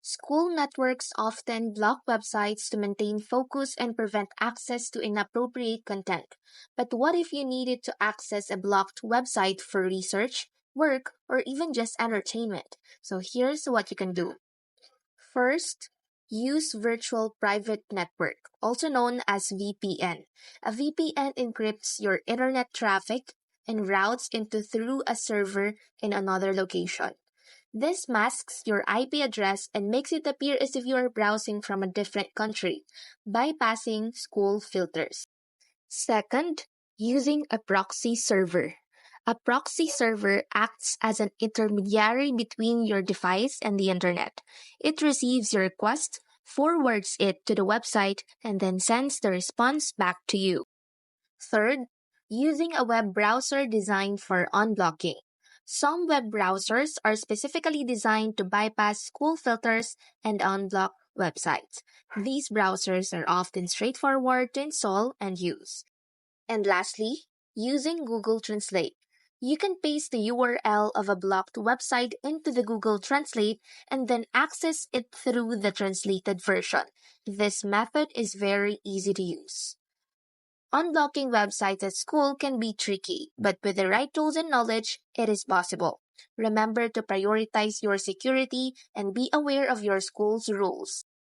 School networks often block websites to maintain focus and prevent access to inappropriate content. But what if you needed to access a blocked website for research, work, or even just entertainment? So here's what you can do. First, use Virtual Private Network, also known as VPN. A VPN encrypts your internet traffic and routes into through a server in another location. This masks your IP address and makes it appear as if you are browsing from a different country, bypassing school filters. Second, using a proxy server. A proxy server acts as an intermediary between your device and the internet. It receives your request, forwards it to the website, and then sends the response back to you. Third, using a web browser designed for unblocking. Some web browsers are specifically designed to bypass school filters and unblock websites. These browsers are often straightforward to install and use. And lastly, using Google Translate. You can paste the URL of a blocked website into the Google Translate and then access it through the translated version. This method is very easy to use. Unblocking websites at school can be tricky, but with the right tools and knowledge, it is possible. Remember to prioritize your security and be aware of your school's rules.